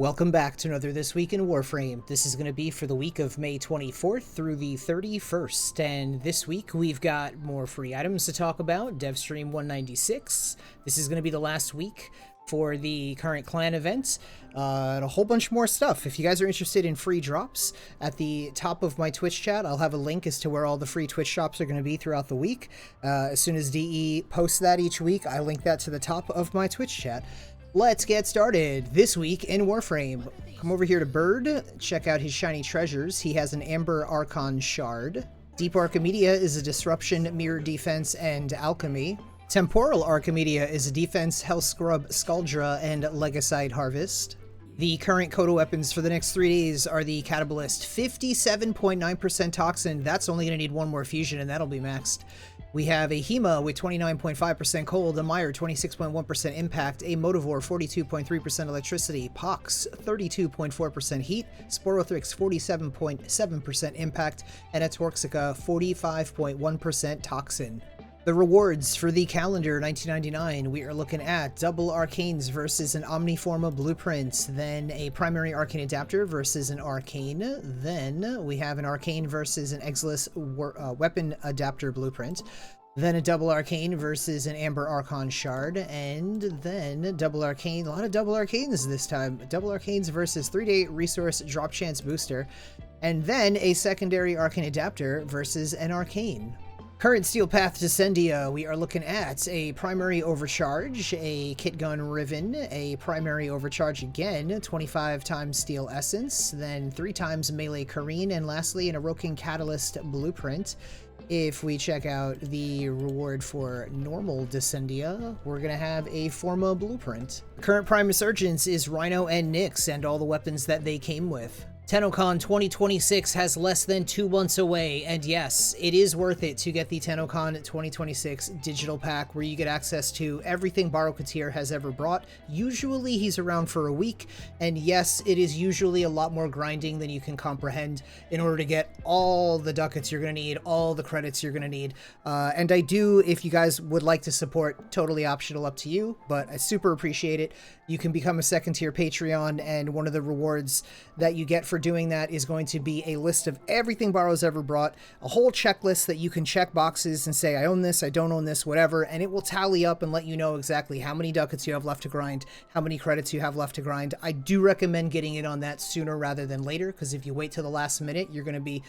Welcome back to another This Week in Warframe. This is going to be for the week of May 24th through the 31st, and this week we've got more free items to talk about. Devstream 196. This is going to be the last week for the current clan events, and a whole bunch more stuff. If you guys are interested in free drops, at the top of my Twitch chat, I'll have a link as to where all the free Twitch drops are going to be throughout the week. As soon as DE posts that each week, I link that to the top of my Twitch chat. Let's get started. This week in Warframe. Come over here to Bird, check out his shiny treasures. He has an Amber Archon Shard. Deep Archimedia is a disruption, mirror defense, and alchemy. Temporal Archimedia is a defense, health scrub, Skuldra, and Legacite harvest. The current Kodo weapons for the next 3 days are the Catabalist, 57.9% toxin. That's only going to need one more fusion and that'll be maxed. We have a Hema with 29.5% cold, a Meyer 26.1% impact, a Motivore 42.3% electricity, Pox 32.4% heat, Sporothrix 47.7% impact, and a Torxica 45.1% toxin. The rewards for the calendar 1999, we are looking at double arcanes versus an Omniforma blueprint, then a primary arcane adapter versus an arcane, then we have an arcane versus an Exilus weapon adapter blueprint, then a double arcane versus an Amber Archon shard, and then double arcane, a lot of double arcanes this time, double arcanes versus 3-day resource drop chance booster, and then a secondary arcane adapter versus an arcane. Current Steel Path Descendia, we are looking at a primary overcharge, a kit gun Riven, a primary overcharge again, 25 times Steel Essence, then 3 times Melee Kareen, and lastly an Aroken Catalyst Blueprint. If we check out the reward for normal Descendia, we're going to have a Forma Blueprint. Current Prime Resurgence is Rhino and Nyx and all the weapons that they came with. Tennocon 2026 has less than 2 months away, and yes, it is worth it to get the Tennocon 2026 digital pack where you get access to everything Barokatir has ever brought. Usually he's around for a week, and yes, it is usually a lot more grinding than you can comprehend in order to get all the ducats you're going to need, all the credits you're going to need. And I do, if you guys would like to support, totally optional, up to you, but I super appreciate it. You can become a second tier Patreon, and one of the rewards that you get for doing that is going to be a list of everything Barrow's ever brought, a whole checklist that you can check boxes and say, I own this, I don't own this, whatever, and it will tally up and let you know exactly how many ducats you have left to grind, how many credits you have left to grind. I do recommend getting in on that sooner rather than later, because if you wait till the last minute, you're going to be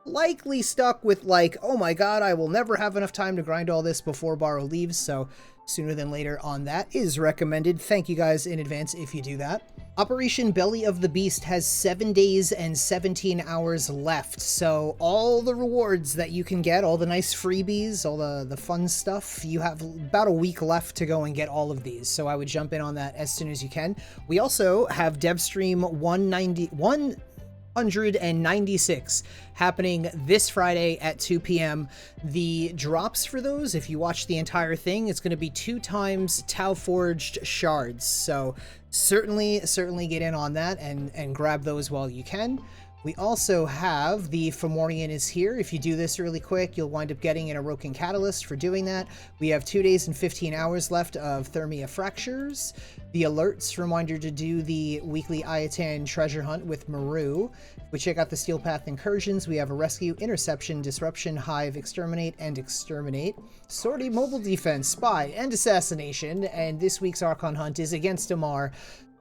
likely stuck with like, oh my god, I will never have enough time to grind all this before Barrow leaves, so sooner than later on that is recommended. Thank you guys in advance if you do that. Operation Belly of the Beast has 7 days and 17 hours left, so all the rewards that you can get, all the nice freebies, all the fun stuff, you have about a week left to go and get all of these, so I would jump in on that as soon as you can. We also have Devstream 196 happening this Friday at 2 p.m. The drops for those, if you watch the entire thing, it's going to be 2 times Tau Forged shards. So certainly get in on that and grab those while you can. We also have the Fomorian is here. If you do this really quick, you'll wind up getting an Aroken Catalyst for doing that. We have 2 days and 15 hours left of Thermia Fractures. The alerts reminder to do the weekly Ayatan treasure hunt with Maru. We check out the Steel Path incursions. We have a rescue, interception, disruption, hive, exterminate, and exterminate. Sortie, mobile defense, spy, and assassination. And this week's Archon hunt is against Damar,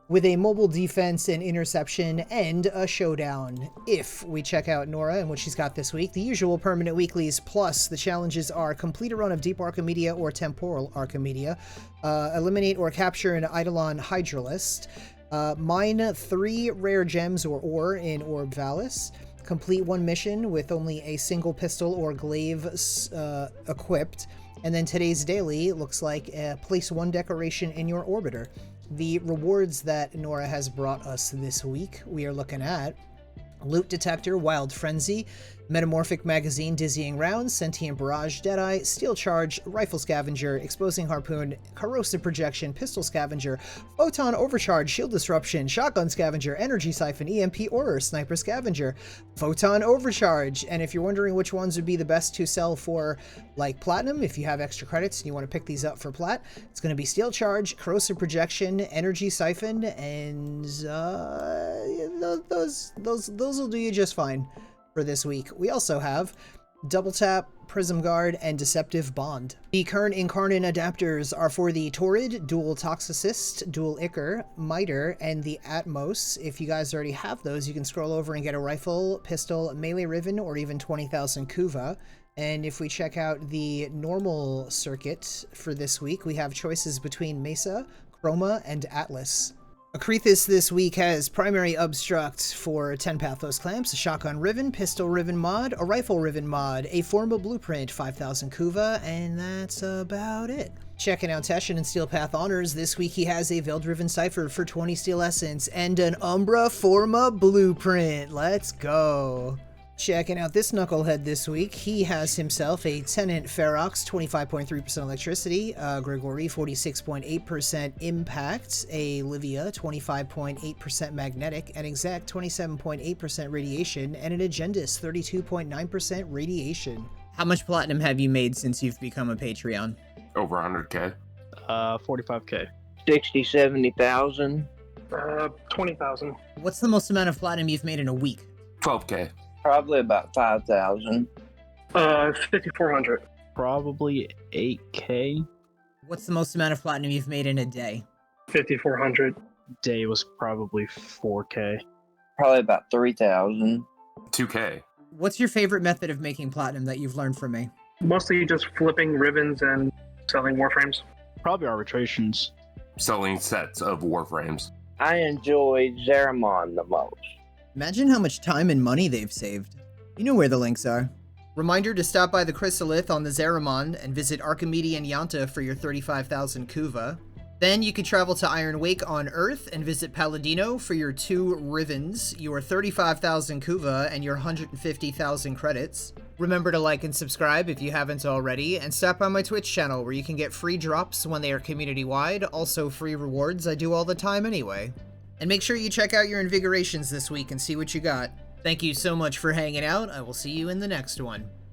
with a mobile defense, an interception, and a showdown. If we check out Nora and what she's got this week, the usual permanent weeklies plus the challenges are complete a run of Deep Archimedia or Temporal Archimedia, eliminate or capture an Eidolon Hydralist, mine 3 rare gems or ore in Orb Valis, complete 1 mission with only a single pistol or glaive equipped, and then today's daily looks like place 1 decoration in your orbiter. The rewards that Nora has brought us this week, we are looking at Loot Detector, Wild Frenzy, Metamorphic Magazine, Dizzying Rounds, Sentient Barrage, Deadeye, Steel Charge, Rifle Scavenger, Exposing Harpoon, Corrosive Projection, Pistol Scavenger, Photon Overcharge, Shield Disruption, Shotgun Scavenger, Energy Siphon, EMP Aura, Sniper Scavenger, Photon Overcharge. And if you're wondering which ones would be the best to sell for, like, Platinum, if you have extra credits and you want to pick these up for Plat, it's going to be Steel Charge, Corrosive Projection, Energy Siphon, and those will do you just fine for this week. We also have Double Tap, Prism Guard, and Deceptive Bond. The current Incarnon adapters are for the Torrid, Dual Toxicist, Dual Ichor, Miter, and the Atmos. If you guys already have those, you can scroll over and get a rifle, pistol, melee riven, or even 20,000 Kuva. And if we check out the normal circuit for this week, we have choices between Mesa, Chroma, and Atlas. Akrithis this week has primary obstruct for 10 Pathos clamps, a shotgun riven, pistol riven mod, a rifle riven mod, a formal blueprint, 5,000 Kuva, and that's about it. Checking out Teshin and Steel Path honors, this week he has a Veiled Riven Cipher for 20 Steel Essence and an Umbra Forma blueprint. Let's go. Checking out this knucklehead this week, he has himself a Tenant Ferox, 25.3% electricity, Gregory, 46.8% impact, a Livia, 25.8% magnetic, an Exec, 27.8% radiation, and an Agendus, 32.9% radiation. How much platinum have you made since you've become a Patreon? Over 100K. 45K. 60, 70,000. 20,000. What's the most amount of platinum you've made in a week? 12K. Probably about 5,000. 5,400. Probably 8K. What's the most amount of platinum you've made in a day? 5,400. Day was probably 4K. Probably about 3,000. 2K. What's your favorite method of making platinum that you've learned from me? Mostly just flipping ribbons and selling warframes. Probably arbitrations. Selling sets of warframes. I enjoy Zeramon the most. Imagine how much time and money they've saved. You know where the links are. Reminder to stop by the Chrysalith on the Zeramon and visit Archimedes and Yanta for your 35,000 Kuva. Then you can travel to Iron Wake on Earth and visit Palladino for your 2 Rivens, your 35,000 Kuva, and your 150,000 credits. Remember to like and subscribe if you haven't already, and stop by my Twitch channel where you can get free drops when they are community-wide, also free rewards I do all the time anyway. And make sure you check out your Invigorations this week and see what you got. Thank you so much for hanging out. I will see you in the next one.